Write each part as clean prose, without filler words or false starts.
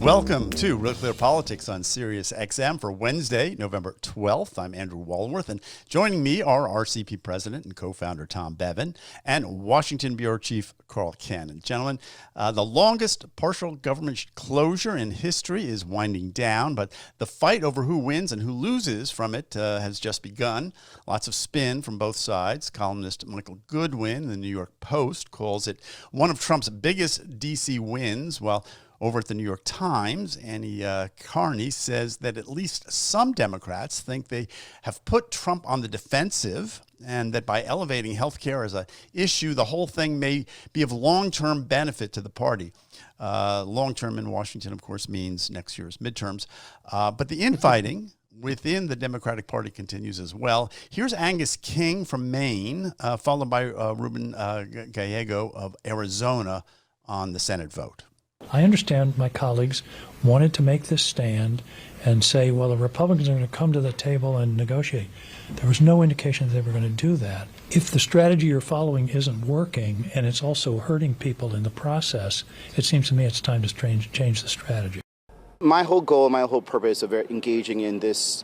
Welcome to Real Clear Politics on Sirius XM for Wednesday, November 12th. I'm Andrew Walworth, and joining me are RCP President and co-founder Tom Bevan and Washington Bureau Chief Carl Cannon. Gentlemen, the longest partial government closure in history is winding down, but the fight over who wins and who loses from it has just begun. Lots of spin from both sides. Columnist Michael Goodwin in the New York Post calls it one of Trump's biggest D.C. wins, while over at the New York Times, Annie Carney says that at least some Democrats think they have put Trump on the defensive and that by elevating health care as an issue, the whole thing may be of long-term benefit to the party. Long-term in Washington, of course, means next year's midterms. But the infighting within the Democratic Party continues as well. Here's Angus King from Maine, followed by Ruben Gallego of Arizona on the Senate vote. I understand my colleagues wanted to make this stand and say, well, the Republicans are going to come to the table and negotiate. There was no indication that they were going to do that. If the strategy you're following isn't working and it's also hurting people in the process, it seems to me it's time to change the strategy. My whole goal, my whole purpose of engaging in this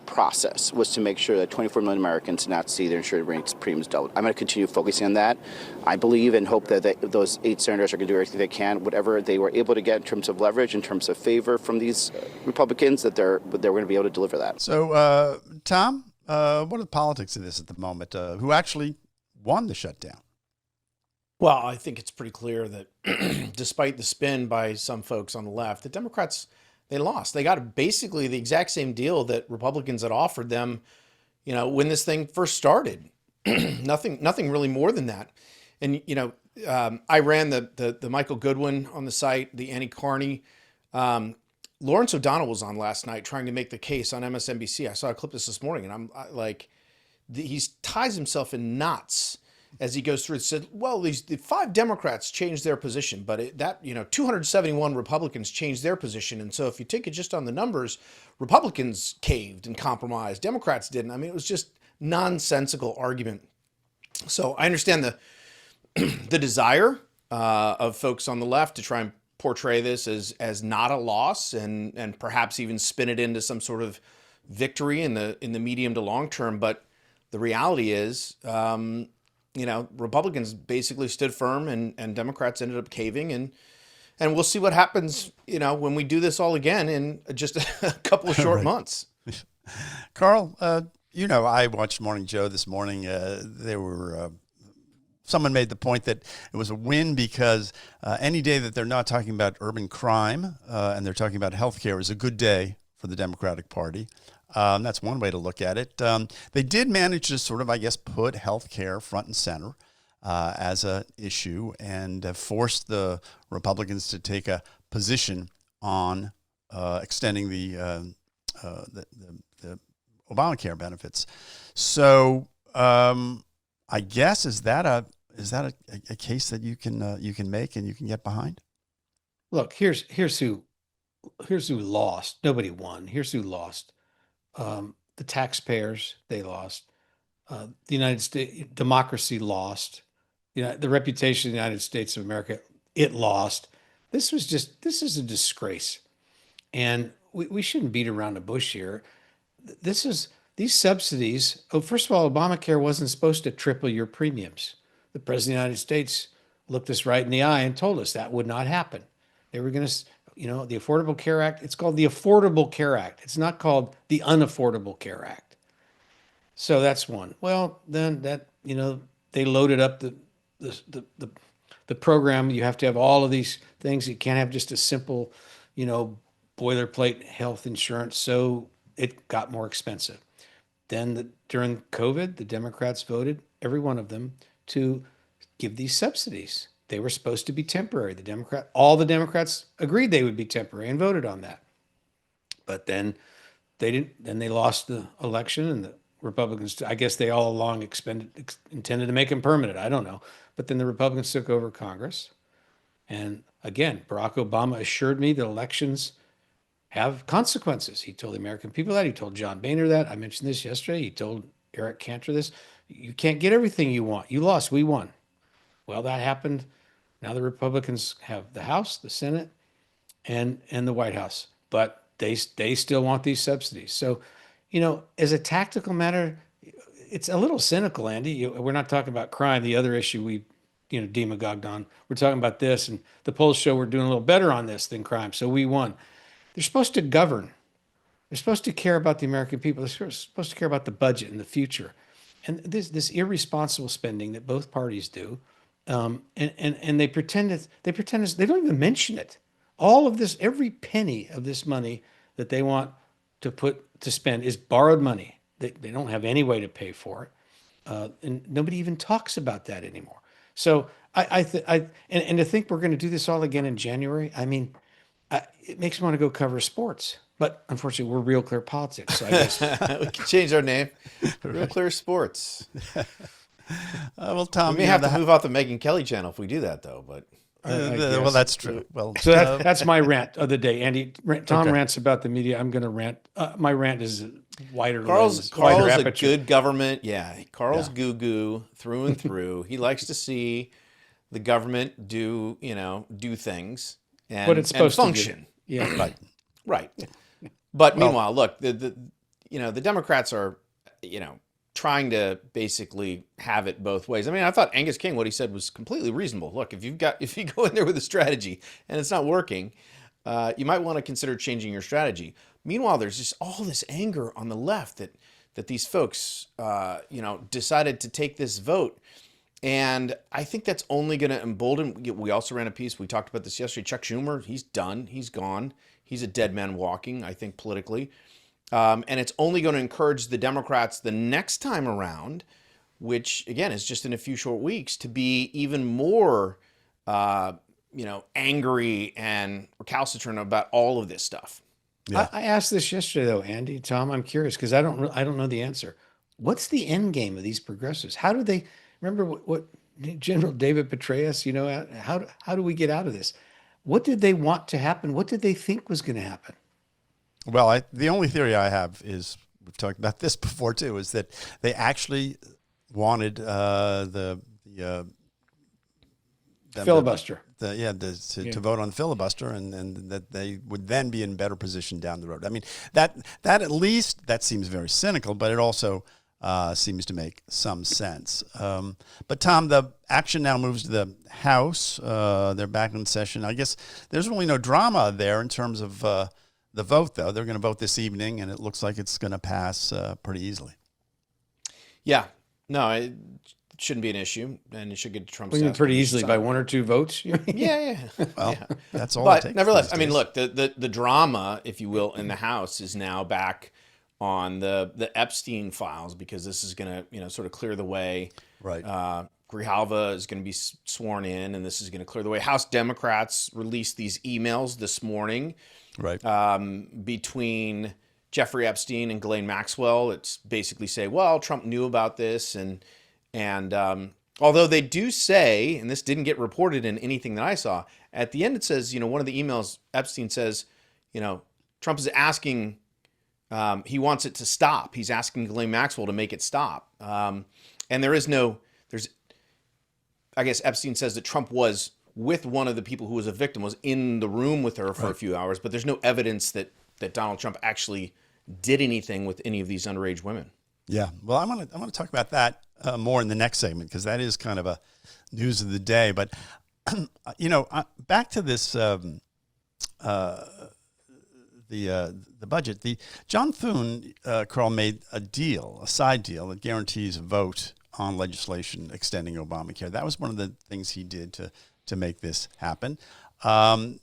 process was to make sure that 24 million Americans not see their insurance rates premiums doubled. I'm going to continue focusing on that. I believe and hope that those 8 senators are going to do everything they can, whatever they were able to get in terms of leverage, in terms of favor from these Republicans, that they're going to be able to deliver that. So, Tom, what are the politics of this at the moment? Who actually won the shutdown? Well, I think it's pretty clear that despite the spin by some folks on the left, the Democrats, they lost. They got basically the exact same deal that Republicans had offered them, when this thing first started. Nothing really more than that. And, I ran the Michael Goodwin on the site, the Annie Carney. Lawrence O'Donnell was on last night trying to make the case on MSNBC. I saw a clip this morning, and he ties himself in knots as he goes through it. Said, well, the 5 Democrats changed their position, but 271 Republicans changed their position. And so if you take it just on the numbers, Republicans caved and compromised. Democrats didn't. I mean, it was just nonsensical argument. So I understand the desire of folks on the left to try and portray this as not a loss and perhaps even spin it into some sort of victory in the medium to long term. But the reality is, Republicans basically stood firm and Democrats ended up caving, and we'll see what happens, when we do this all again in just a couple of short months. Carl, I watched Morning Joe this morning. Someone made the point that it was a win because any day that they're not talking about urban crime and they're talking about healthcare is a good day for the Democratic Party. That's one way to look at it. They did manage to sort of, I guess, put healthcare front and center as an issue and have forced the Republicans to take a position on extending the Obamacare benefits. So I guess is that a case that you can make and you can get behind? Look, here's who lost. Nobody won. Here's who lost. The taxpayers, they lost. The United States democracy lost. The reputation of the United States of America, it lost. This is a disgrace. And we shouldn't beat around the bush here. These subsidies. Oh, first of all, Obamacare wasn't supposed to triple your premiums. The President of the United States looked us right in the eye and told us that would not happen. They were going to, the Affordable Care Act, it's called the Affordable Care Act. It's not called the Unaffordable Care Act. So that's one. Well, then they loaded up the program. You have to have all of these things. You can't have just a simple, boilerplate health insurance. So it got more expensive. Then during COVID, the Democrats voted, every one of them, to give these subsidies. They were supposed to be temporary. All the Democrats agreed they would be temporary and voted on that. But then they didn't. Then they lost the election, and the Republicans, I guess they all along intended to make them permanent. I don't know. But then the Republicans took over Congress. And again, Barack Obama assured me that elections have consequences. He told the American people that. He told John Boehner that. I mentioned this yesterday. He told Eric Cantor this. You can't get everything you want. You lost. We won. Well, that happened. Now the Republicans have the House, the Senate, and the White House, but they still want these subsidies. So, as a tactical matter, it's a little cynical, Andy. We're not talking about crime, the other issue we demagogued on. We're talking about this, and the polls show we're doing a little better on this than crime, so we won. They're supposed to govern. They're supposed to care about the American people. They're supposed to care about the budget and the future. And this irresponsible spending that both parties do, and they pretend they don't even mention it. All of this, every penny of this money that they want to spend is borrowed money. They don't have any way to pay for it, and nobody even talks about that anymore. So and to think we're going to do this all again in January. I mean, it makes me want to go cover sports. But unfortunately, we're Real Clear Politics. So I guess we can change our name. Real Clear Sports. Well, Tom, we may have to move off the Megyn Kelly channel if we do that, though. But well, that's true. Well, so that's my rant of the day, Andy. Tom rants about the media. I'm going to rant. My rant is wider. Carl's a good government. Yeah, Carl's goo through and through. He likes to see the government do things and what it's supposed function. To do. Yeah, right. But meanwhile, look, the Democrats are, trying to basically have it both ways. I mean, I thought Angus King, what he said was completely reasonable. Look, if you go in there with a strategy and it's not working, you might want to consider changing your strategy. Meanwhile, there's just all this anger on the left that these folks, decided to take this vote. And I think that's only going to embolden. We also ran a piece. We talked about this yesterday. Chuck Schumer, he's done. He's gone. He's a dead man walking, I think, politically. And it's only going to encourage the Democrats the next time around, which, again, is just in a few short weeks, to be even more, angry and recalcitrant about all of this stuff. Yeah. I asked this yesterday, though, Andy, Tom. I'm curious because I don't know the answer. What's the end game of these progressives? How do they remember what General David Petraeus? How do we get out of this? What did they want to happen? What did they think was going to happen? Well, the only theory I have is, we've talked about this before too, is that they actually wanted the filibuster. To vote on the filibuster, and that they would then be in better position down the road. I mean, that at least, that seems very cynical, but it also seems to make some sense. But Tom, the action now moves to the House. They're back in session. I guess there's really no drama there in terms of the vote, though. They're going to vote this evening, and it looks like it's going to pass pretty easily. Yeah. No, it shouldn't be an issue, and it should get to Trump's desk pretty easily by 1 or 2 votes. Yeah. Well, that's all. But nevertheless, I mean, look, the drama, if you will, in the House is now back on the Epstein files, because this is going to sort of clear the way. Right. Grijalva is going to be sworn in, and this is going to clear the way. House Democrats released these emails this morning. Right. Between Jeffrey Epstein and Ghislaine Maxwell. It's basically say, well, Trump knew about this, and although they do say, and this didn't get reported in anything that I saw, at the end it says, one of the emails, Epstein says, Trump is asking, he wants it to stop. He's asking Ghislaine Maxwell to make it stop. And I guess Epstein says that Trump was with one of the people who was a victim, was in the room with her for a few hours, but there's no evidence that Donald Trump actually did anything with any of these underage women. Yeah. Well, I want to talk about that more in the next segment, because that is kind of a news of the day. But, back to this, the budget. John Thune, Carl, made a side deal that guarantees a vote on legislation extending Obamacare. That was one of the things he did to make this happen. Mike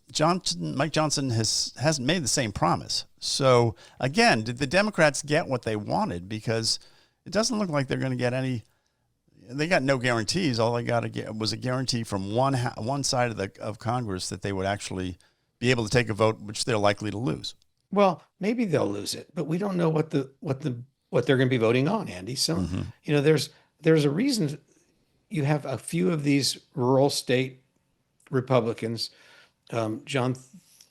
Johnson hasn't made the same promise. So again, did the Democrats get what they wanted? Because it doesn't look like they're going to get any. They got no guarantees. All they got to get was a guarantee from one side of Congress that they would actually be able to take a vote, which they're likely to lose. Well, maybe they'll lose it, but we don't know what they're going to be voting on, Andy. So there's a reason you have a few of these rural state Republicans. John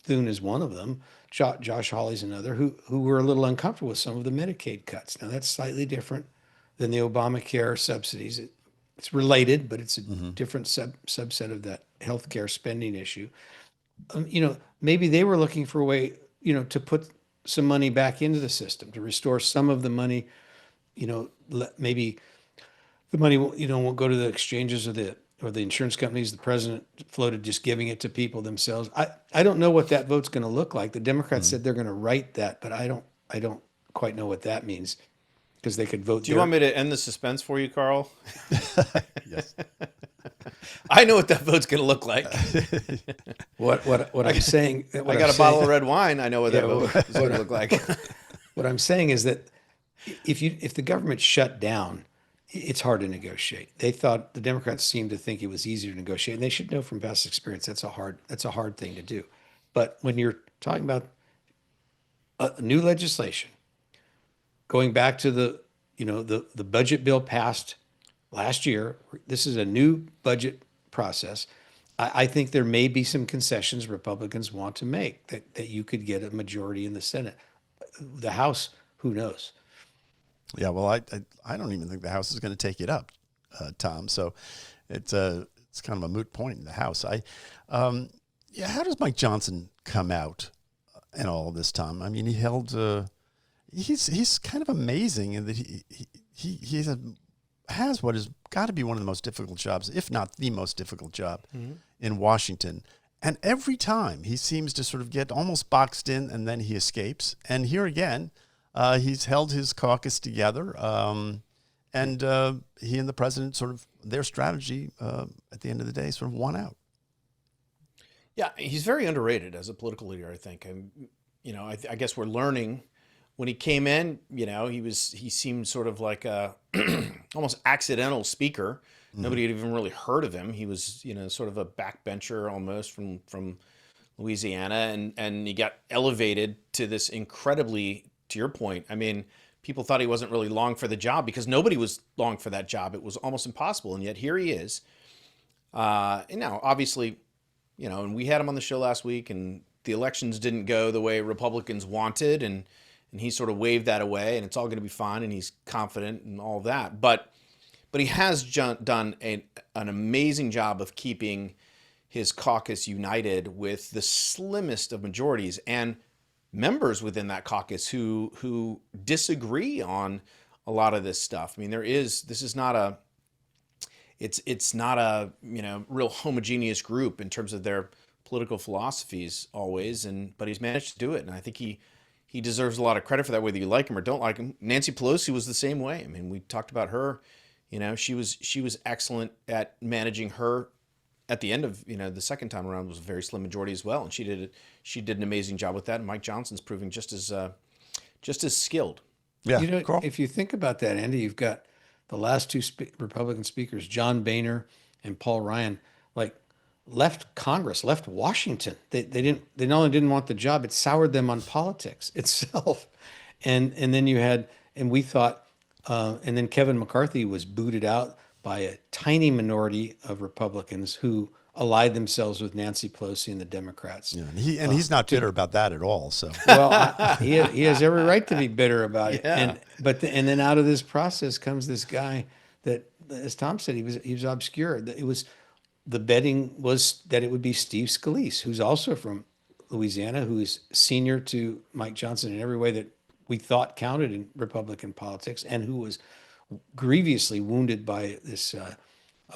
Thune is one of them. Josh Hawley's another, who were a little uncomfortable with some of the Medicaid cuts. Now that's slightly different than the Obamacare subsidies. It's related, but it's a different subset of that healthcare spending issue. maybe they were looking for a way, to put some money back into the system, to restore some of the money, maybe the money, won't go to the exchanges or the insurance companies. The president floated just giving it to people themselves. I don't know what that vote's going to look like. The Democrats said they're going to write that, but I don't quite know what that means, because they could vote. Do you want me to end the suspense for you, Carl? Yes. I know what that vote's going to look like. What I'm saying? I got a bottle of red wine. I know what that vote is going to look like. What I'm saying is that if the government shut down, it's hard to negotiate. The Democrats seemed to think it was easier to negotiate, and they should know from past experience that's a hard thing to do. But when you're talking about new legislation, going back to the budget bill passed last year, this is a new budget process. I think there may be some concessions Republicans want to make that you could get a majority in the Senate. The House, who knows? Yeah, well, I don't even think the House is going to take it up, Tom. So it's kind of a moot point in the House. How does Mike Johnson come out in all this, Tom? I mean, he held. He's kind of amazing in that he has what has got to be one of the most difficult jobs, if not the most difficult job, in Washington. And every time he seems to sort of get almost boxed in, and then he escapes. And here again, he's held his caucus together, and he and the president sort of, their strategy at the end of the day sort of won out. Yeah, he's very underrated as a political leader, I think. I guess we're learning. When he came in, he seemed sort of like a almost accidental speaker. Nobody had even really heard of him. He was, sort of a backbencher almost from Louisiana, and he got elevated to this incredibly, to your point, I mean, people thought he wasn't really long for the job because nobody was long for that job. It was almost impossible, and yet here he is. And now, obviously, and we had him on the show last week, and the elections didn't go the way Republicans wanted, and he sort of waved that away, and it's all going to be fine, and he's confident and all that. But he has done an amazing job of keeping his caucus united with the slimmest of majorities, and members within that caucus who disagree on a lot of this stuff. I mean, it's not a real homogeneous group in terms of their political philosophies always, but he's managed to do it, and I think he deserves a lot of credit for that, whether you like him or don't like him. Nancy Pelosi was the same way. I mean, we talked about her. She was excellent at managing her. At the end of the second time around was a very slim majority as well, and she did an amazing job with that. And Mike Johnson's proving just as skilled. Yeah, Carl? If you think about that, Andy, you've got the last two Republican speakers, John Boehner and Paul Ryan, left Congress, left Washington. They not only didn't want the job, it soured them on politics itself. And then you had, and we thought, and then Kevin McCarthy was booted out by a tiny minority of Republicans who allied themselves with Nancy Pelosi and the Democrats. Yeah, and he's not bitter about that at all. So he has every right to be bitter about it. Yeah. And then out of this process comes this guy that, as Tom said, he was obscure. The betting was that it would be Steve Scalise, who's also from Louisiana, who is senior to Mike Johnson in every way that we thought counted in Republican politics, and who was grievously wounded by this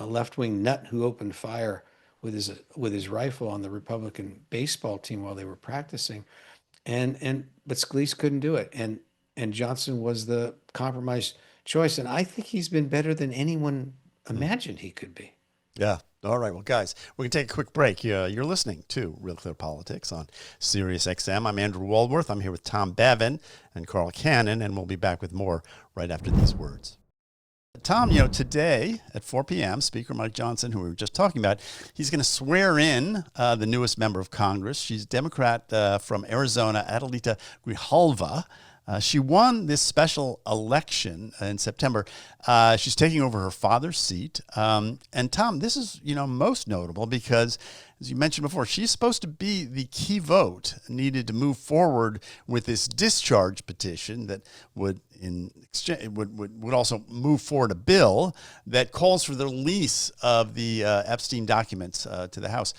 left-wing nut who opened fire with his rifle on the Republican baseball team while they were practicing, but Scalise couldn't do it, and Johnson was the compromise choice, and I think he's been better than anyone imagined he could be. Yeah. All right. Well, guys, we're going to take a quick break. You're listening to Real Clear Politics on Sirius XM. I'm Andrew Waldworth. I'm here with Tom Bevin and Carl Cannon, and we'll be back with more right after these words. Tom, today at 4 p.m., Speaker Mike Johnson, who we were just talking about, he's going to swear in the newest member of Congress. She's Democrat from Arizona, Adelita Grijalva. She won this special election in September. She's taking over her father's seat. And Tom, this is, most notable because, as you mentioned before, she's supposed to be the key vote needed to move forward with this discharge petition that would also move forward a bill that calls for the release of the Epstein documents to the House.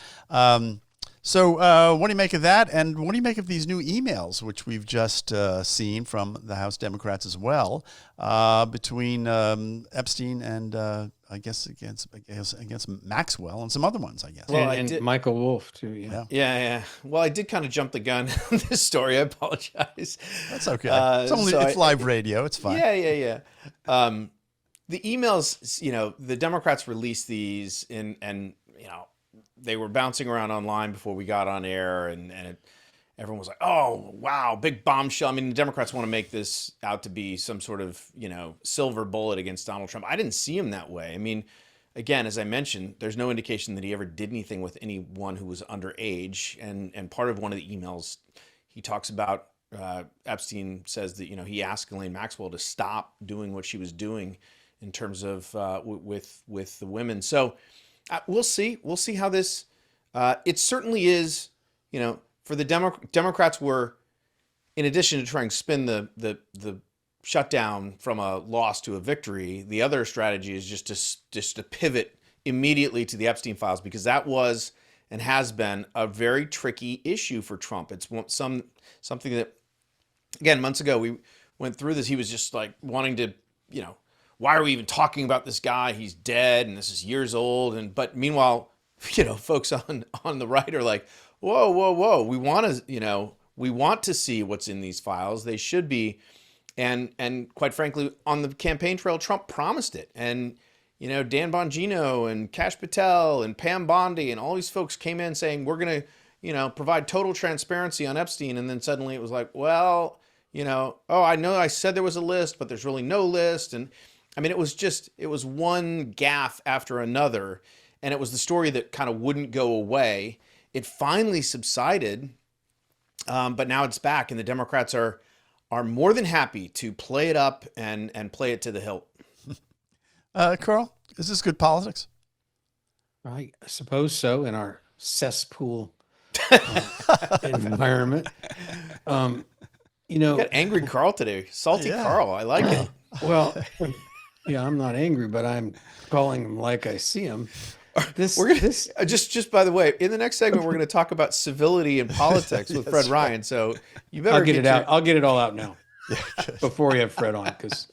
So what do you make of that? And what do you make of these new emails, which we've just seen from the House Democrats as well, between Epstein and I guess against Maxwell and some other ones, I guess. Well, and Michael Wolff too. Yeah. Yeah. Well, I did kind of jump the gun on this story. I apologize. That's okay. It's live radio. It's fine. Yeah. The emails, the Democrats released these and they were bouncing around online before we got on air, and everyone was like, "Oh, wow, big bombshell." I mean, the Democrats want to make this out to be some sort of, silver bullet against Donald Trump. I didn't see him that way. I mean, again, as I mentioned, there's no indication that he ever did anything with anyone who was underage. And part of one of the emails, he talks about Epstein says that he asked Ghislaine Maxwell to stop doing what she was doing in terms of with the women. So. We'll see. We'll see how this. It certainly is. For the Democrats were, in addition to trying to spin the shutdown from a loss to a victory, the other strategy is just to pivot immediately to the Epstein files, because that was and has been a very tricky issue for Trump. It's something that, again, months ago we went through this. He was just like wanting to, why are we even talking about this guy? He's dead, and this is years old. But meanwhile, folks on the right are like, whoa. We want to see what's in these files. They should be, and quite frankly, on the campaign trail, Trump promised it. And Dan Bongino and Kash Patel and Pam Bondi and all these folks came in saying we're going to provide total transparency on Epstein, and then suddenly it was like, well, I know I said there was a list, but there's really no list. And I mean, it was one gaffe after another, and it was the story that kind of wouldn't go away. It finally subsided, but now it's back, and the Democrats are more than happy to play it up and play it to the hilt. Carl, is this good politics? I suppose so, in our cesspool environment. You got angry Carl today. Salty Carl. I like it. Well, yeah, I'm not angry, but I'm calling him like I see him. Just by the way, in the next segment, we're going to talk about civility and politics with Fred Ryan. So you better get it out. I'll get it all out now before we have Fred on, because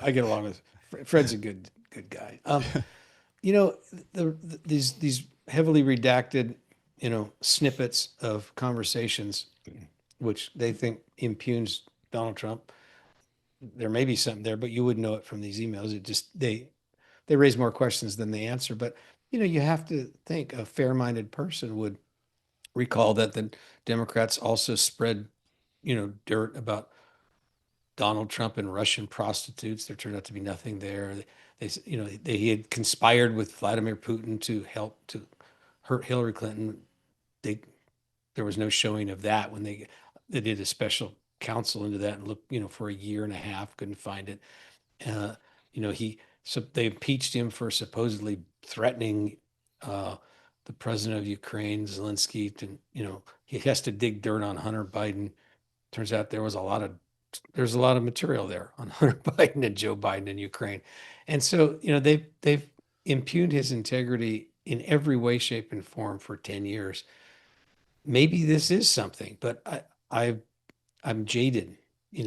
I get along with Fred's a good guy. These heavily redacted, snippets of conversations, which they think impugns Donald Trump. There may be something there, but you wouldn't know it from these emails. It just, they raise more questions than they answer. But, you have to think a fair-minded person would recall that the Democrats also spread, dirt about Donald Trump and Russian prostitutes. There turned out to be nothing there. He had conspired with Vladimir Putin to help to hurt Hillary Clinton. There was no showing of that when they did a special counsel into that and looked, for a year and a half, couldn't find it. They impeached him for supposedly threatening the president of Ukraine, Zelensky, to, he has to dig dirt on Hunter Biden. Turns out there's a lot of material there on Hunter Biden and Joe Biden in Ukraine. And so, they've impugned his integrity in every way, shape, and form for 10 years. Maybe this is something, but I'm jaded,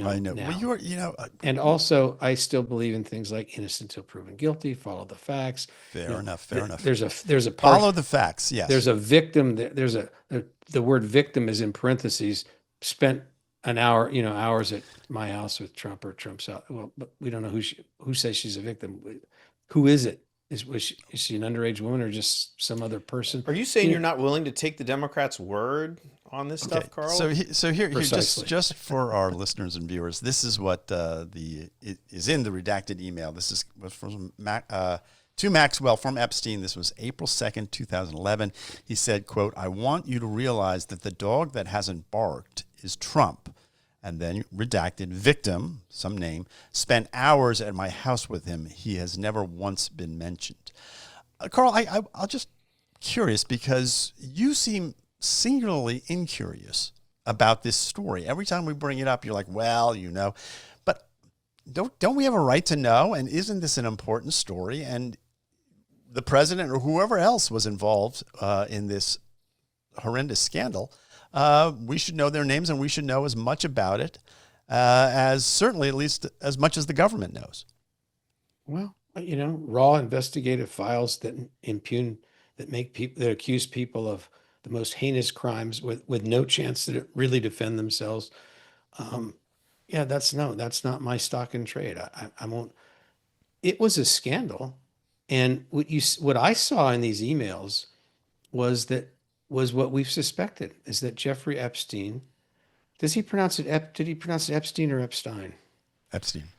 I know. now. Well, And also, I still believe in things like innocent until proven guilty, follow the facts. Fair enough. There's a follow the facts. Yes. There's a victim. The word victim is in parentheses. Spent an hour, hours at my house with Trump or Trump's house. Well, but we don't know who says she's a victim. Who is it? Is she an underage woman or just some other person? Are you saying you're not willing to take the Democrats' word on this stuff, Carl? So here just for our listeners and viewers, this is what is in the redacted email. This was from to Maxwell from Epstein. This was April 2nd, 2011. He said, quote, "I want you to realize that the dog that hasn't barked is Trump." And then redacted, victim, some name, spent hours at my house with him. He has never once been mentioned. Carl, I'll just curious, because you seem singularly incurious about this story. Every time we bring it up, you're like, well, but don't we have a right to know? And isn't this an important story? And the president or whoever else was involved in this horrendous scandal, we should know their names and we should know as much about it as certainly at least as much as the government knows. Well, raw investigative files that impugn, that make people, that accuse people of the most heinous crimes with no chance to really defend themselves. Yeah, that's not my stock in trade. I won't. It was a scandal, and what I saw in these emails was what we've suspected, is that Jeffrey Epstein, did he pronounce it Epstein or Epstein? Epstein.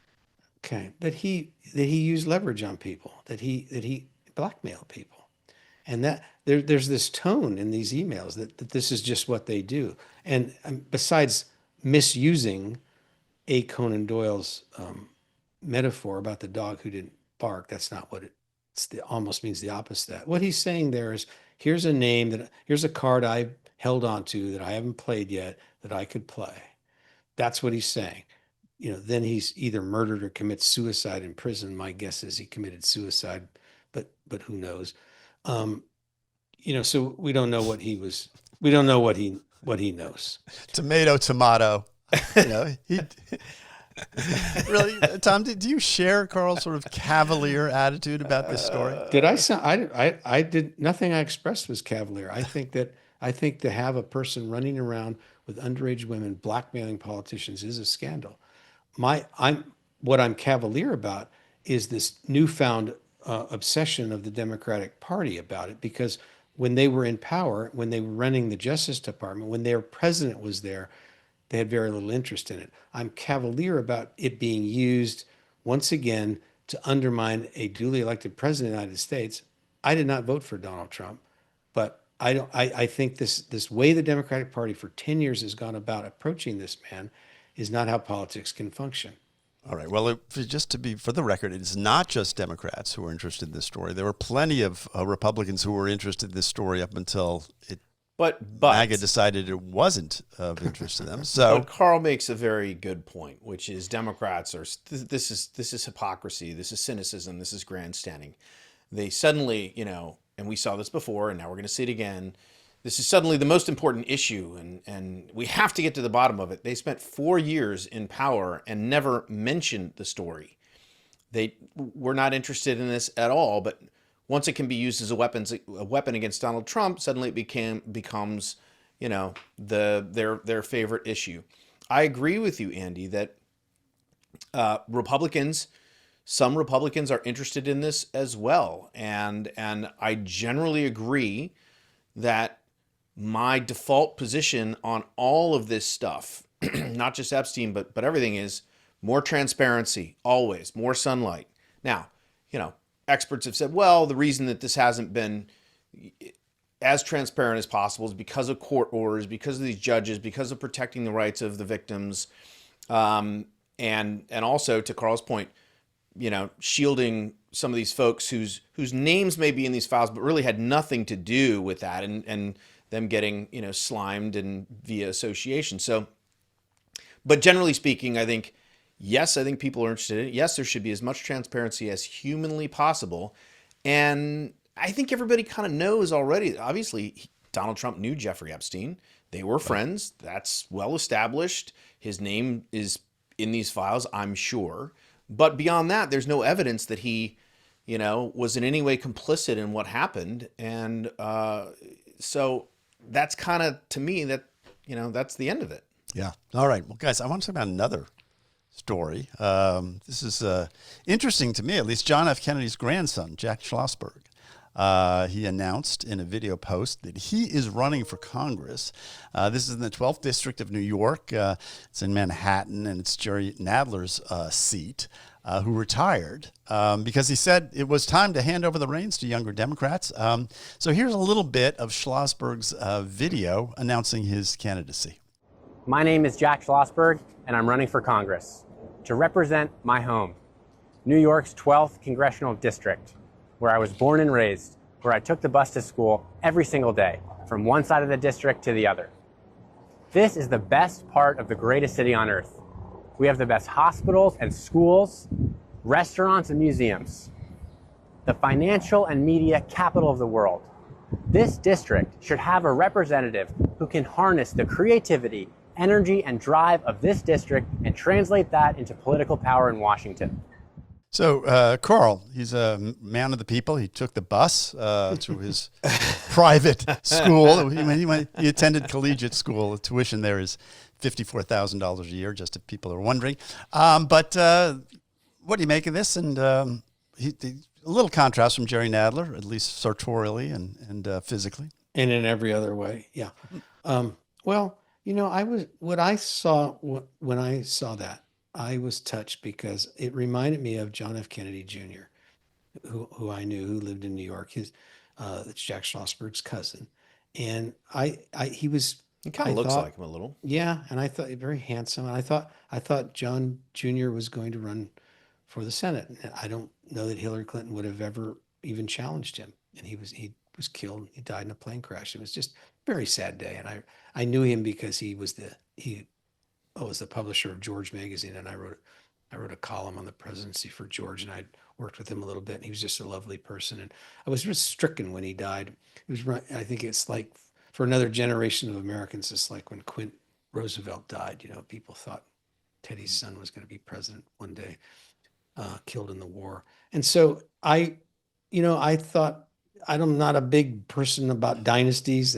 Okay, that he used leverage on people, that he blackmailed people, and that there's this tone in these emails that this is just what they do. And besides misusing A. Conan Doyle's metaphor about the dog who didn't bark, that's not what almost means the opposite of that. What he's saying there is, here's a card I held onto that I haven't played yet that I could play. That's what he's saying. Then he's either murdered or commits suicide in prison. My guess is he committed suicide, but who knows? So we don't know what he was. We don't know what he knows. Tomato. He really, Tom. Do you share Carl's sort of cavalier attitude about this story? Did I sound? I did nothing. I expressed was cavalier. I think to have a person running around with underage women blackmailing politicians is a scandal. What I'm cavalier about is this newfound obsession of the Democratic Party about it, because when they were in power, when they were running the Justice Department, when their president was there, they had very little interest in it. I'm cavalier about it being used once again to undermine a duly elected president of the United States. I did not vote for Donald Trump, but I think this way the Democratic Party for 10 years has gone about approaching this man is not how politics can function. All right. Well, just to be for the record, it is not just Democrats who are interested in this story. There were plenty of Republicans who were interested in this story up until MAGA decided it wasn't of interest to them. So but Carl makes a very good point, which is Democrats are this is hypocrisy, this is cynicism, this is grandstanding. They suddenly, and we saw this before, and now we're going to see it again. This is suddenly the most important issue, and we have to get to the bottom of it. They spent 4 years in power and never mentioned the story. They were not interested in this at all, but once it can be used as a weapon against Donald Trump, suddenly it becomes, their favorite issue. I agree with you, Andy, that some Republicans are interested in this as well, and I generally agree that my default position on all of this stuff, not just Epstein, but everything, is more transparency, always, more sunlight. Now, experts have said, well, the reason that this hasn't been as transparent as possible is because of court orders, because of these judges, because of protecting the rights of the victims, and also, to Carl's point, shielding some of these folks whose names may be in these files, but really had nothing to do with that, and them getting, slimed and via association. So, but generally speaking, I think people are interested in it. Yes, there should be as much transparency as humanly possible. And I think everybody kind of knows already. Obviously, Donald Trump knew Jeffrey Epstein. They were friends. That's well established. His name is in these files, I'm sure. But beyond that, there's no evidence that he, was in any way complicit in what happened. And so that's kind of, to me, that's the end of it. Yeah. All right. Well, guys, I want to talk about another story. This is interesting to me, at least. John F. Kennedy's grandson, Jack Schlossberg, he announced in a video post that he is running for Congress. This is in the 12th District of New York. It's in Manhattan, and it's Jerry Nadler's seat, who retired because he said it was time to hand over the reins to younger Democrats. So here's a little bit of Schlossberg's video announcing his candidacy. My name is Jack Schlossberg, and I'm running for Congress to represent my home, New York's 12th Congressional District, where I was born and raised, where I took the bus to school every single day, from one side of the district to the other. This is the best part of the greatest city on earth. We have the best hospitals and schools, restaurants and museums, the financial and media capital of the world, This district should have a representative who can harness the creativity, energy, and drive of this district and translate that into political power in Washington. So, Carl, he's a man of the people. He took the bus to his private school. He attended collegiate school. The tuition there is $54,000 a year, just if people are wondering. But what do you make of this? And a little contrast from Jerry Nadler, at least sartorially and physically. And in every other way. Yeah. Well, when I saw that, I was touched because it reminded me of John F. Kennedy Jr., who I knew, who lived in New York. It's Jack Schlossberg's cousin. And he kind of looks like him a little. Yeah. And I thought very handsome. And I thought John Jr. was going to run for the Senate. And I don't know that Hillary Clinton would have ever even challenged him. And he was killed. He died in a plane crash. It was just a very sad day. And I knew him because he was the publisher of George magazine, and I wrote a column on the presidency for George, and I'd worked with him a little bit. And he was just a lovely person, and I was just stricken when he died. I think it's like for another generation of Americans, it's like when Quint Roosevelt died. People thought Teddy's son was going to be president one day, killed in the war. And so I thought, I'm not a big person about dynasties.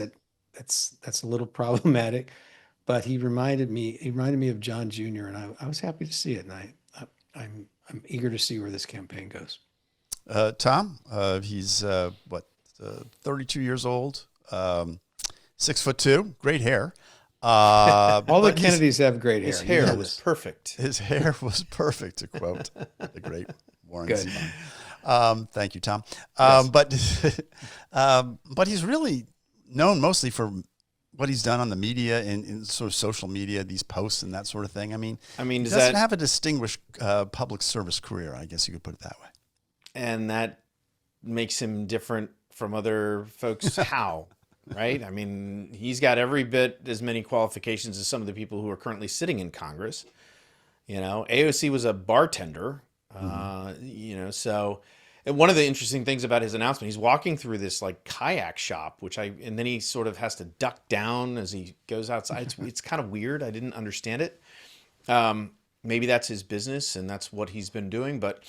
That's a little problematic. But he reminded me of John Jr., and I was happy to see it, and I'm eager to see where this campaign goes. Tom, he's 32 years old, 6'2", great hair. All the Kennedys have great hair. His hair was perfect. His hair was perfect, to quote the great Warren Zevon. Thank you, Tom. Yes. But he's really known mostly for what he's done on the media in sort of social media, these posts and that sort of thing. I mean, he doesn't have a distinguished public service career, I guess you could put it that way. And that makes him different from other folks. How, right? I mean, he's got every bit as many qualifications as some of the people who are currently sitting in Congress. AOC was a bartender, so. And one of the interesting things about his announcement, he's walking through this like kayak shop, and then he sort of has to duck down as he goes outside. It's kind of weird. I didn't understand it. Maybe that's his business and that's what he's been doing. But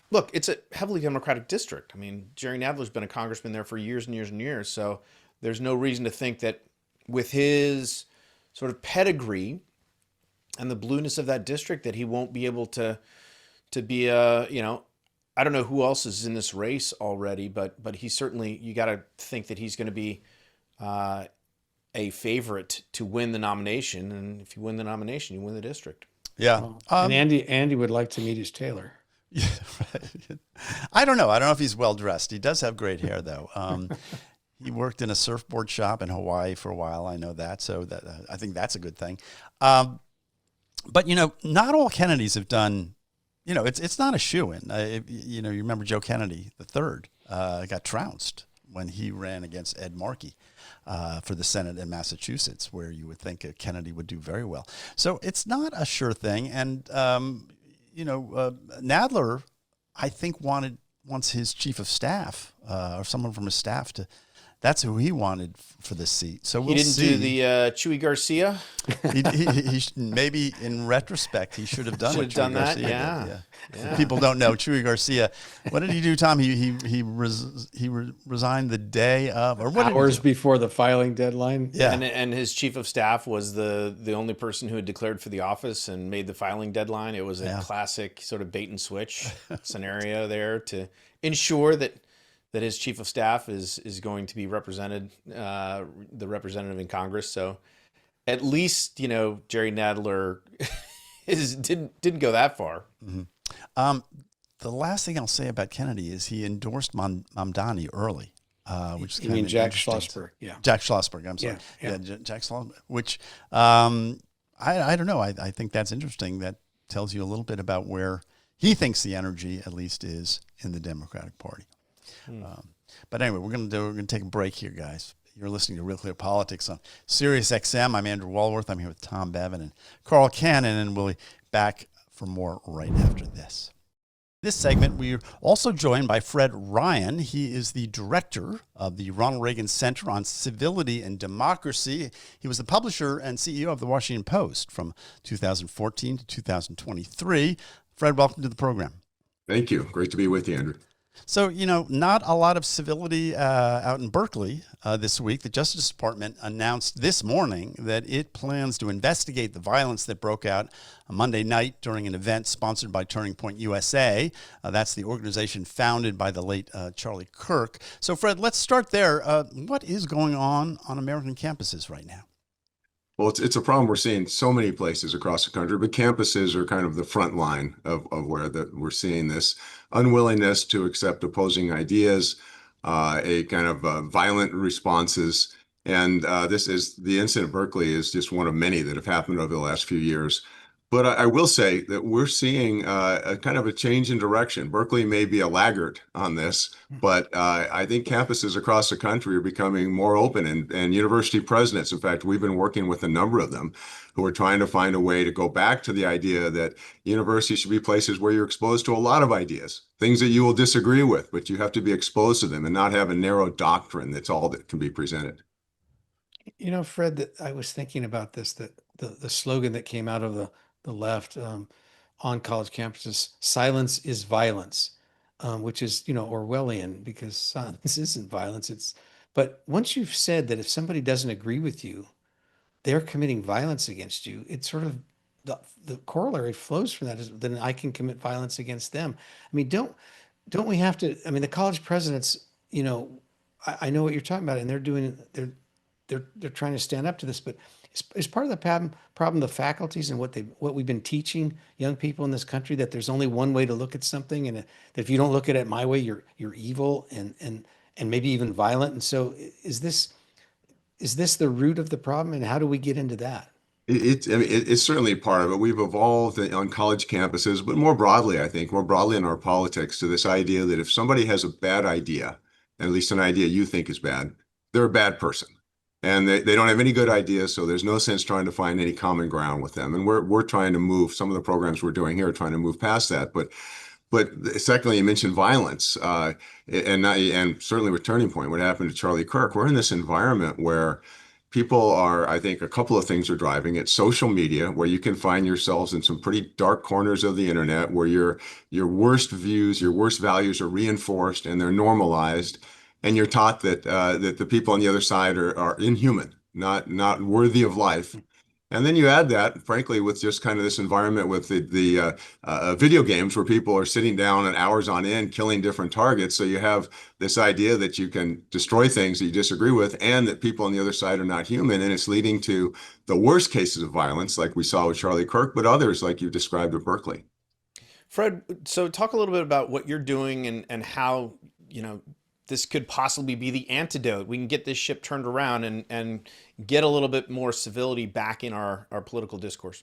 look, it's a heavily Democratic district. I mean, Jerry Nadler's been a congressman there for years and years and years. So there's no reason to think that with his sort of pedigree and the blueness of that district that he won't be able to be I don't know who else is in this race already, but he's certainly, you got to think that he's going to be a favorite to win the nomination. And if you win the nomination, you win the district. Yeah. And Andy would like to meet his tailor. Yeah, right. I don't know if he's well dressed. He does have great hair, though. He worked in a surfboard shop in Hawaii for a while. I know that. So I think that's a good thing. But, not all Kennedys have done. It's not a shoo-in. You remember Joe Kennedy III got trounced when he ran against Ed Markey for the Senate in Massachusetts, where you would think a Kennedy would do very well. So it's not a sure thing. And, Nadler, I think, wants his chief of staff or someone from his staff that's who he wanted for this seat. So he didn't do the Chewy Garcia. He maybe in retrospect he should have done what Chewy Garcia did. Yeah. People don't know Chewy Garcia. What did he do, Tom? He resigned the day of, or what? Hours before the filing deadline. Yeah, and his chief of staff was the only person who had declared for the office and made the filing deadline. It was a classic sort of bait and switch scenario there to ensure that his chief of staff is going to be represented, the representative in Congress. So at least, Jerry Nadler didn't go that far. Mm-hmm. The last thing I'll say about Kennedy is he endorsed Mamdani early, which is kind of Jack Schlossberg. Yeah. Jack Schlossberg. I'm sorry. Yeah. Jack Schlossberg, which I don't know. I think that's interesting. That tells you a little bit about where he thinks the energy, at least, is in the Democratic Party. But anyway, we're gonna take a break here, guys. You're listening to Real Clear Politics on Sirius XM. I'm Andrew Walworth. I'm here with Tom Bevan and Carl Cannon, and we'll be back for more right after this. This segment, we're also joined by Fred Ryan. He is the director of the Ronald Reagan Center on Civility and Democracy. He was the publisher and CEO of the Washington Post from 2014 to 2023. Fred, welcome to the program. Thank you. Great to be with you, Andrew. So, not a lot of civility out in Berkeley this week. The Justice Department announced this morning that it plans to investigate the violence that broke out on Monday night during an event sponsored by Turning Point USA. That's the organization founded by the late Charlie Kirk. So, Fred, let's start there. What is going on American campuses right now? Well, it's a problem we're seeing so many places across the country, but campuses are kind of the front line of where we're seeing this unwillingness to accept opposing ideas, a kind of violent responses. And the incident at Berkeley is just one of many that have happened over the last few years. But I will say that we're seeing a kind of a change in direction. Berkeley may be a laggard on this, but I think campuses across the country are becoming more open, and university presidents, in fact, we've been working with a number of them who are trying to find a way to go back to the idea that universities should be places where you're exposed to a lot of ideas, things that you will disagree with, but you have to be exposed to them and not have a narrow doctrine that's all that can be presented. Fred, that I was thinking about this, that the slogan that came out of the left on college campuses, silence is violence, which is, Orwellian, because silence isn't violence. But once you've said that if somebody doesn't agree with you, they're committing violence against you, it's sort of the corollary flows from that is then I can commit violence against them. I mean, don't we have to, the college presidents, I know what you're talking about, and they're trying to stand up to this, but is part of the problem the faculties and what we've been teaching young people in this country, that there's only one way to look at something, and that if you don't look at it my way, you're evil and maybe even violent. And so is this the root of the problem, and how do we get into that? It's certainly part of it. We've evolved on college campuses, but more broadly, I think, more broadly in our politics, to this idea that if somebody has a bad idea, at least an idea you think is bad, they're a bad person. And they don't have any good ideas, so there's no sense trying to find any common ground with them. And we're trying to move, some of the programs we're doing here are trying to move past that. But secondly, you mentioned violence, and certainly with Turning Point, what happened to Charlie Kirk. We're in this environment where people are, I think, a couple of things are driving it. Social media, where you can find yourselves in some pretty dark corners of the internet, where your worst views, your worst values are reinforced and they're normalized. And you're taught that the people on the other side are inhuman, not worthy of life. And then you add that, frankly, with just kind of this environment with the video games, where people are sitting down and hours on end killing different targets. So you have this idea that you can destroy things that you disagree with, and that people on the other side are not human. And it's leading to the worst cases of violence, like we saw with Charlie Kirk, but others like you described at Berkeley. Fred, so talk a little bit about what you're doing and how, this could possibly be the antidote. We can get this ship turned around and get a little bit more civility back in our political discourse.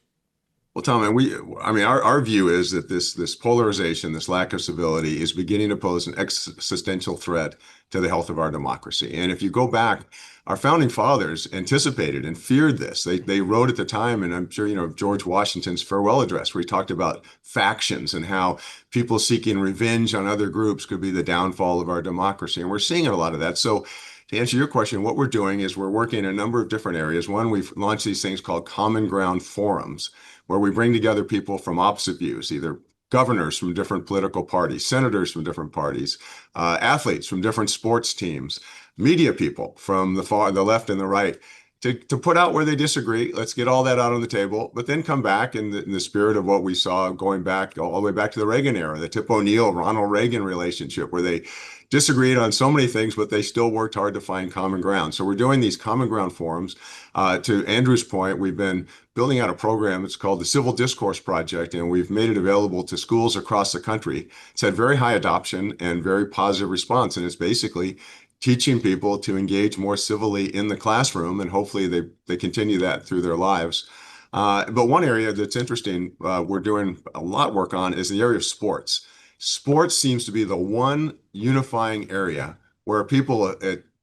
Well, Tom, our view is that this polarization, this lack of civility, is beginning to pose an existential threat to the health of our democracy. And if you go back, our founding fathers anticipated and feared this. They wrote at the time, and I'm sure George Washington's farewell address, where he talked about factions and how people seeking revenge on other groups could be the downfall of our democracy. And we're seeing a lot of that. So to answer your question, what we're doing is we're working in a number of different areas. One, we've launched these things called Common Ground Forums, where we bring together people from opposite views, either governors from different political parties, senators from different parties, athletes from different sports teams, media people from the left and the right, to put out where they disagree. Let's get all that out on the table, but then come back in the spirit of what we saw going back all the way back to the Reagan era, the Tip O'Neill, Ronald Reagan relationship, where they disagreed on so many things, but they still worked hard to find common ground. So we're doing these common ground forums. To Andrew's point, we've been building out a program. It's called the Civil Discourse Project, and we've made it available to schools across the country. It's had very high adoption and very positive response, and it's basically teaching people to engage more civilly in the classroom, and hopefully they continue that through their lives. But one area that's interesting, we're doing a lot of work on, is the area of sports. Sports seems to be the one unifying area where people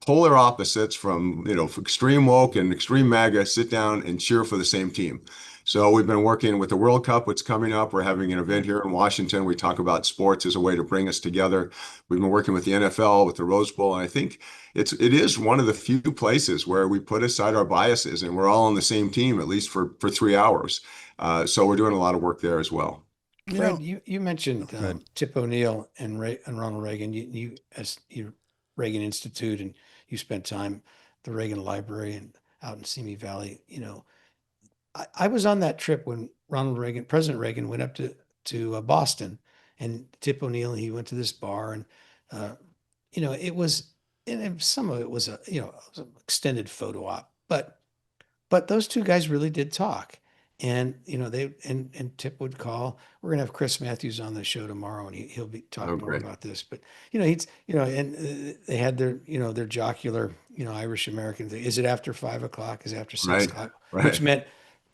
polar opposites from, extreme woke and extreme MAGA sit down and cheer for the same team. So we've been working with the World Cup, what's coming up. We're having an event here in Washington. We talk about sports as a way to bring us together. We've been working with the NFL, with the Rose Bowl, and I think it is one of the few places where we put aside our biases and we're all on the same team, at least for 3 hours. So we're doing a lot of work there as well. Fred, you mentioned Tip O'Neill and Ronald Reagan. You as your Reagan Institute, and you spent time at the Reagan Library and out in Simi Valley. I was on that trip when President Reagan went up to Boston, and Tip O'Neill, he went to this bar, and it was, and some of it was it was an extended photo op, but those two guys really did talk. And and Tip would call. We're gonna have Chris Matthews on the show tomorrow, and he'll be talking more about this. But and they had their jocular Irish American thing. Is it after 5 o'clock? Is it after 6 o'clock? Right. Which meant,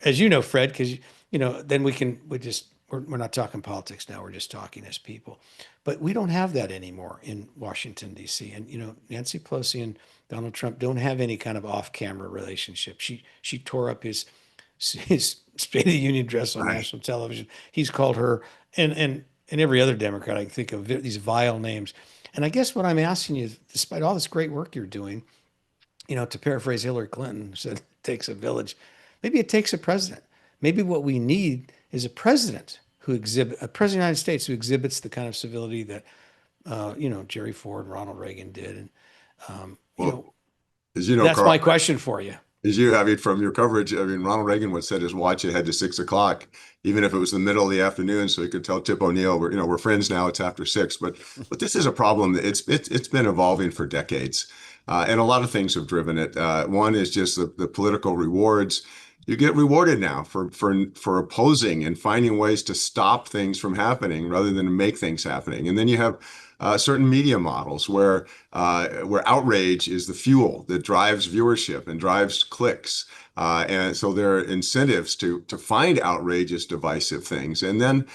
as you know, Fred, because then we're not talking politics now. We're just talking as people. But we don't have that anymore in Washington D.C. And Nancy Pelosi and Donald Trump don't have any kind of off-camera relationship. She tore up his State of the Union address on national television. He's called her and every other Democrat I can think of these vile names. And I guess what I'm asking you, despite all this great work you're doing, to paraphrase Hillary Clinton, who said it takes a village. Maybe it takes a president. Maybe what we need is a president a president of the United States who exhibits the kind of civility that Jerry Ford, Ronald Reagan did. And as you know, that's Carl, my question for you. From your coverage, Ronald Reagan would set his watch ahead to 6 o'clock, even if it was the middle of the afternoon, so he could tell Tip O'Neill, we're friends now. It's after 6. But this is a problem that it's been evolving for decades, and a lot of things have driven it. One is just the political rewards. You get rewarded now for opposing and finding ways to stop things from happening rather than make things happening. And then you have certain media models where outrage is the fuel that drives viewership and drives clicks. And so there are incentives to find outrageous, divisive things. And then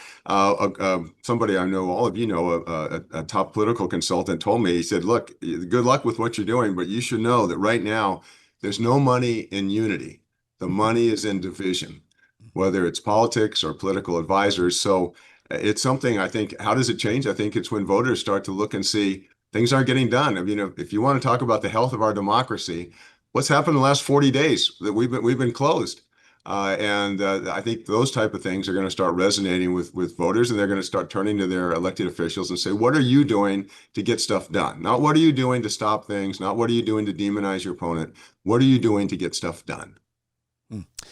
somebody I know, all of you know, a top political consultant told me, he said, look, good luck with what you're doing, but you should know that right now there's no money in unity. The money is in division, whether it's politics or political advisors. So it's something, I think, how does it change? I think it's when voters start to look and see things aren't getting done. If you want to talk about the health of our democracy, what's happened in the last 40 days that we've been closed? And I think those type of things are going to start resonating with voters, and they're going to start turning to their elected officials and say, what are you doing to get stuff done? Not what are you doing to stop things? Not what are you doing to demonize your opponent? What are you doing to get stuff done?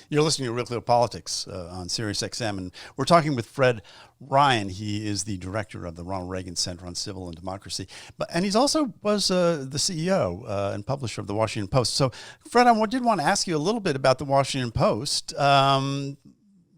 You're listening to Real Clear Politics on Sirius XM, and we're talking with Fred Ryan. He is the director of the Ronald Reagan Center on Civil and Democracy, and he's also was the CEO and publisher of the Washington Post. So, Fred, I did want to ask you a little bit about the Washington Post. A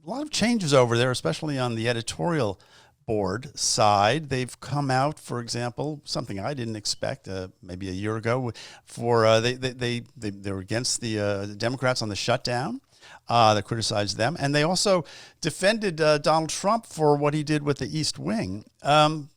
lot of changes over there, especially on the editorial board side. They've come out, for example, something I didn't expect maybe a year ago, for they were against the Democrats on the shutdown. They criticized them, and they also defended Donald Trump for what he did with the East Wing.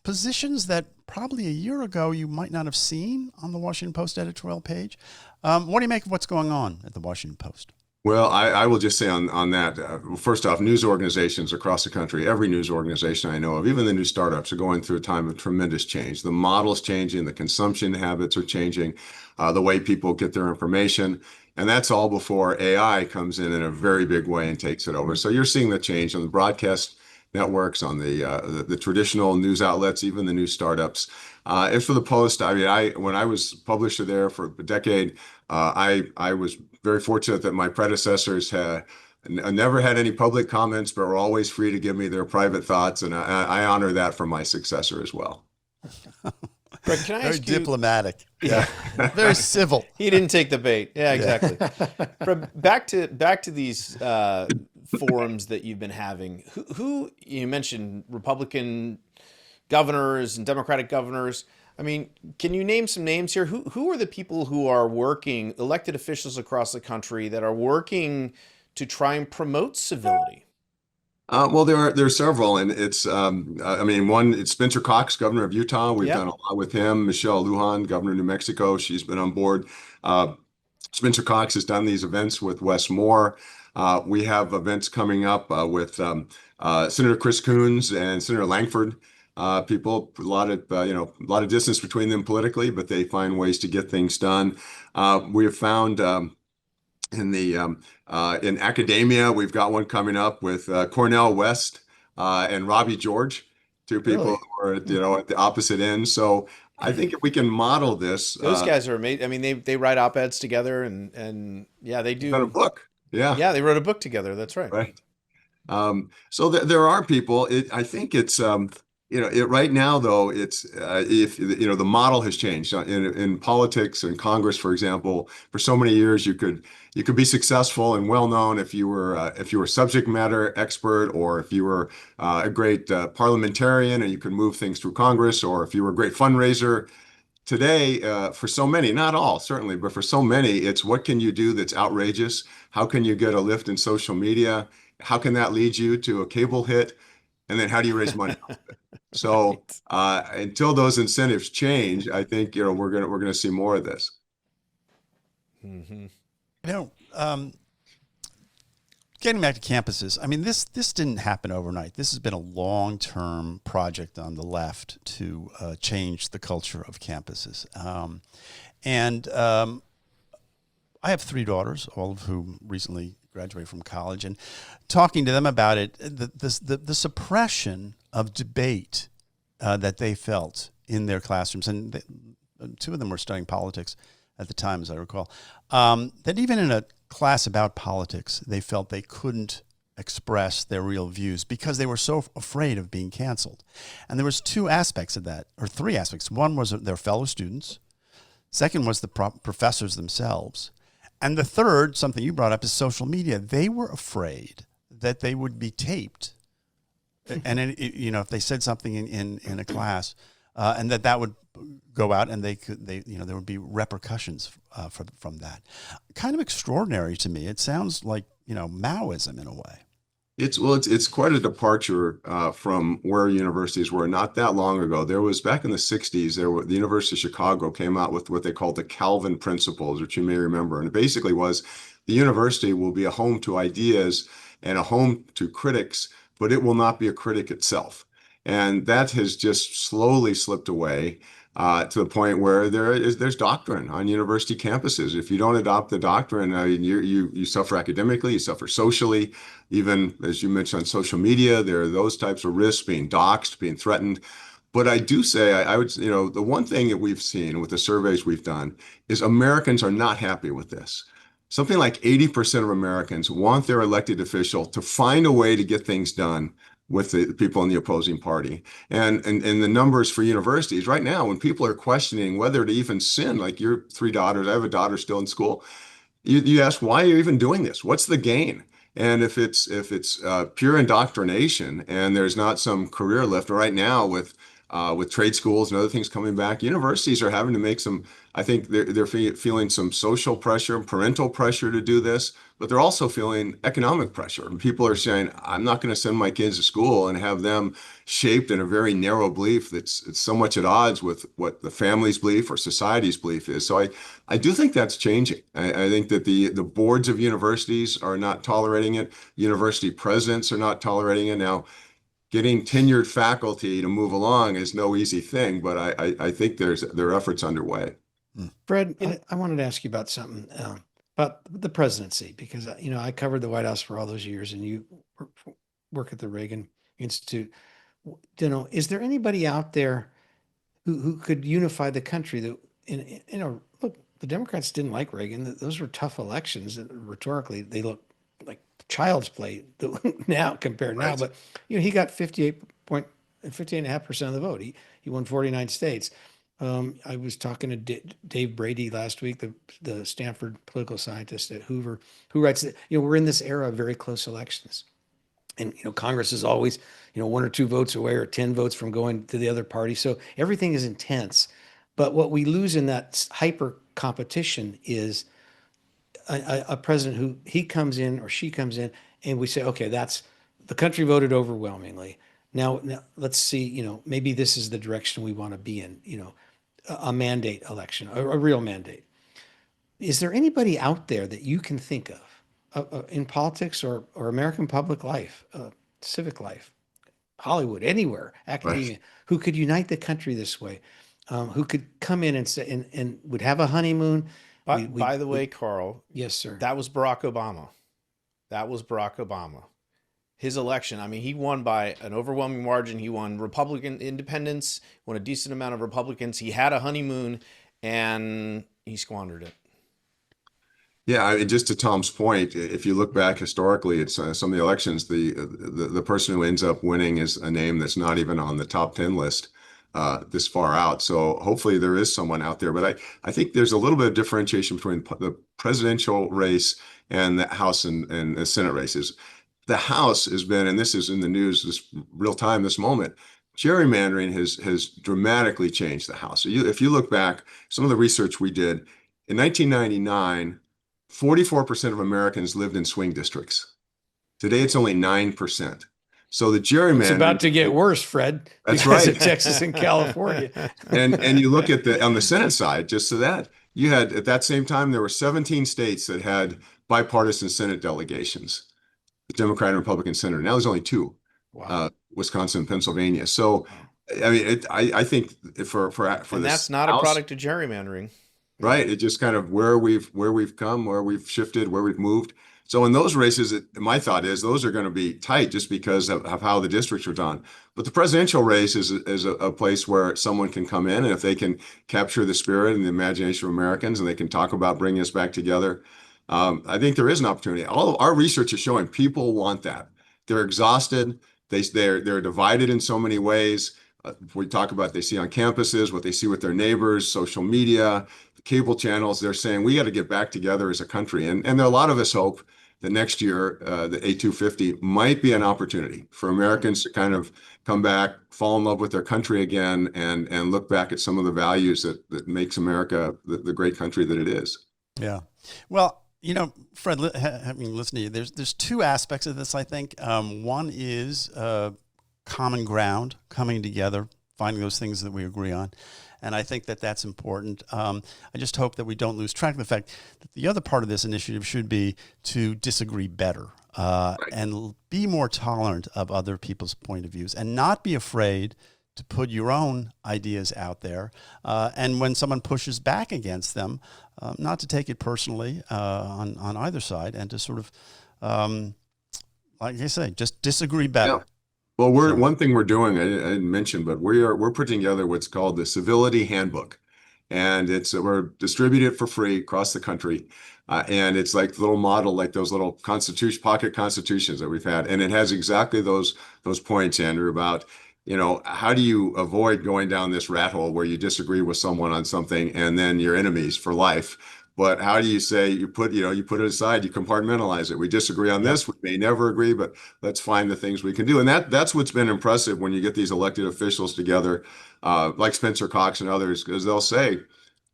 Positions that probably a year ago you might not have seen on the Washington Post editorial page. What do you make of what's going on at the Washington Post? Well, I will just say on that, first off, news organizations across the country, every news organization I know of, even the new startups, are going through a time of tremendous change. The model's changing, the consumption habits are changing, the way people get their information. And that's all before AI comes in a very big way and takes it over. So you're seeing the change on the broadcast networks, on the traditional news outlets, even the new startups. And for the Post, when I was publisher there for a decade, I was very fortunate that my predecessors never had any public comments, but were always free to give me their private thoughts, and I honor that from my successor as well. Greg, can I Very ask you? Diplomatic. Yeah, Very civil. he didn't take the bait. Yeah, exactly. Back to these forums that you've been having. Who you mentioned Republican governors and Democratic governors. I mean, can you name some names here? Who are the people who are working, elected officials across the country that are working to try and promote civility? Well, there are several, and I mean, one, it's Spencer Cox, governor of Utah. We've Yeah. done a lot with him. Michelle Lujan, governor of New Mexico, she's been on board. Uh, Spencer Cox has done these events with Wes Moore. We have events coming up with Senator Chris Coons and Senator Langford. People, a lot of a lot of distance between them politically, but they find ways to get things done. We have found. In academia, we've got one coming up with Cornell West and Robbie George, two people Really? who are at the opposite end. So I think if we can model this, Those guys are amazing. I mean, they write op-eds together, and yeah, they done a do. book. Yeah, Yeah, they wrote a book together. That's right. right. So there are people. I think it's right now though it's if the model has changed in politics and Congress, for example. For so many years, you could be successful and well known if you were a subject matter expert, or if you were a great parliamentarian and you could move things through Congress, or if you were a great fundraiser. Today, for so many, not all certainly, but for so many, it's what can you do that's outrageous? How can you get a lift in social media? How can that lead you to a cable hit? And then how do you raise money? So Right. until those incentives change, I think we're gonna see more of this. Hmm. You know, getting back to campuses, I mean, this didn't happen overnight. This has been a long-term project on the left to change the culture of campuses. I have three daughters, all of whom recently graduated from college, and talking to them about it, the suppression of debate that they felt in their classrooms, and two of them were studying politics at the time, as I recall, that even in a class about politics, they felt they couldn't express their real views because they were so afraid of being canceled. And there was two aspects of that, or three aspects. One was their fellow students. Second was the professors themselves. And the third, something you brought up, is social media. They were afraid that they would be taped. And if they said something in a class, and that would go out, and there would be repercussions from that. Kind of extraordinary to me. It sounds like Maoism in a way. It's quite a departure from where universities were not that long ago. There was back in the 60s, the University of Chicago came out with what they called the Calvin Principles, which you may remember. And it basically was the university will be a home to ideas and a home to critics, but it will not be a critic itself. And that has just slowly slipped away to the point where there's doctrine on university campuses. If you don't adopt the doctrine, you suffer academically, you suffer socially. Even as you mentioned on social media, there are those types of risks, being doxxed, being threatened. But I do say I would, the one thing that we've seen with the surveys we've done is Americans are not happy with this. Something like 80% of Americans want their elected official to find a way to get things done with the people in the opposing party. And the numbers for universities right now, when people are questioning whether to even send, like your three daughters, I have a daughter still in school, you ask, why are you even doing this? What's the gain? And if it's pure indoctrination and there's not some career lift right now with trade schools and other things coming back, universities are having to make some, I think they're feeling some social pressure, parental pressure to do this, but they're also feeling economic pressure. And people are saying, I'm not going to send my kids to school and have them shaped in a very narrow belief that's so much at odds with what the family's belief or society's belief is. So I do think that's changing. I think that the boards of universities are not tolerating it. University presidents are not tolerating it. Now, getting tenured faculty to move along is no easy thing, but I think there are efforts underway. Fred, I wanted to ask you about something about the presidency, because I covered the White House for all those years, and you work at the Reagan Institute. Is there anybody out there who could unify the country? That look, the Democrats didn't like Reagan. Those were tough elections. Rhetorically, they look like child's play now compared now. Right. But he got 58.5% of the vote. He won 49 states. I was talking to Dave Brady last week, the Stanford political scientist at Hoover, who writes that we're in this era of very close elections, and Congress is always one or two votes away or 10 votes from going to the other party. So everything is intense. But what we lose in that hyper competition is a president who he comes in or she comes in, and we say, okay, that's the country voted overwhelmingly. Now let's see, maybe this is the direction we want to be in, a mandate election, a real mandate. Is there anybody out there that you can think of in politics or American public life, civic life, Hollywood, anywhere, academia, who could unite the country this way, who could come in and say, and would have a honeymoon? By the way, Carl. Yes, sir. That was Barack Obama. His election, I mean, he won by an overwhelming margin. He won Republican independents, won a decent amount of Republicans. He had a honeymoon, and he squandered it. Yeah, just to Tom's point, if you look back historically at some of the elections, the person who ends up winning is a name that's not even on the top 10 list this far out. So hopefully there is someone out there. But I think there's a little bit of differentiation between the presidential race and the House and the Senate races. The House has been, and this is in the news this real time, this moment, gerrymandering has dramatically changed the House. So if you look back, some of the research we did, in 1999, 44% of Americans lived in swing districts. Today, it's only 9%. So the gerrymandering— It's about to get worse, Fred. That's because right. of Texas and California. And you look at on the Senate side, just so that you had at that same time, there were 17 states that had bipartisan Senate delegations, the Democrat and Republican senator. Now there's only two, Wow. Wisconsin and Pennsylvania. So, I mean, I think for And this that's not House, a product of gerrymandering. right? It just kind of where we've come, where we've shifted, where we've moved. So in those races, my thought is those are going to be tight just because of how the districts are done. But the presidential race is a place where someone can come in, and if they can capture the spirit and the imagination of Americans, and they can talk about bringing us back together, I think there is an opportunity. All of our research is showing people want that. They're exhausted. They're divided in so many ways. We talk about they see on campuses, what they see with their neighbors, social media, cable channels. They're saying we got to get back together as a country. And there are a lot of us hope that next year, the A250 might be an opportunity for Americans to kind of come back, fall in love with their country again, and look back at some of the values that makes America the great country that it is. Yeah. Well, Fred, having listened to you, there's two aspects of this, I think. One is common ground, coming together, finding those things that we agree on. And I think that that's important. I just hope that we don't lose track of the fact that the other part of this initiative should be to disagree better and be more tolerant of other people's point of views and not be afraid to put your own ideas out there. And when someone pushes back against them, not to take it personally on either side and to sort of, like I say, just disagree better. Yeah. Well, one thing we're doing, I didn't mention, but we're putting together what's called the Civility Handbook, and we're distributed for free across the country, and it's like the little model, like those little pocket constitutions that we've had, and it has exactly those points, Andrew, about how do you avoid going down this rat hole where you disagree with someone on something and then you're enemies for life. But how do you say you put it aside, you compartmentalize it. We disagree on this, we may never agree, but let's find the things we can do. And that's what's been impressive when you get these elected officials together, like Spencer Cox and others, because they'll say,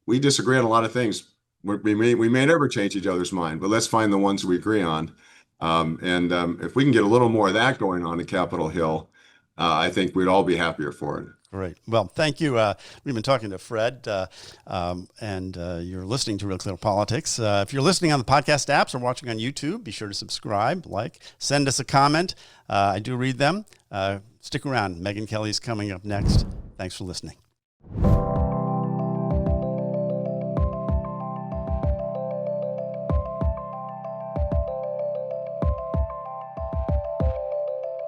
we disagree on a lot of things. We may never change each other's mind, but let's find the ones we agree on. If we can get a little more of that going on at Capitol Hill, I think we'd all be happier for it. Great. Well, thank you. We've been talking to Fred, and you're listening to Real Clear Politics. If you're listening on the podcast apps or watching on YouTube, be sure to subscribe, send us a comment. I do read them. Stick around. Megyn Kelly's coming up next. Thanks for listening.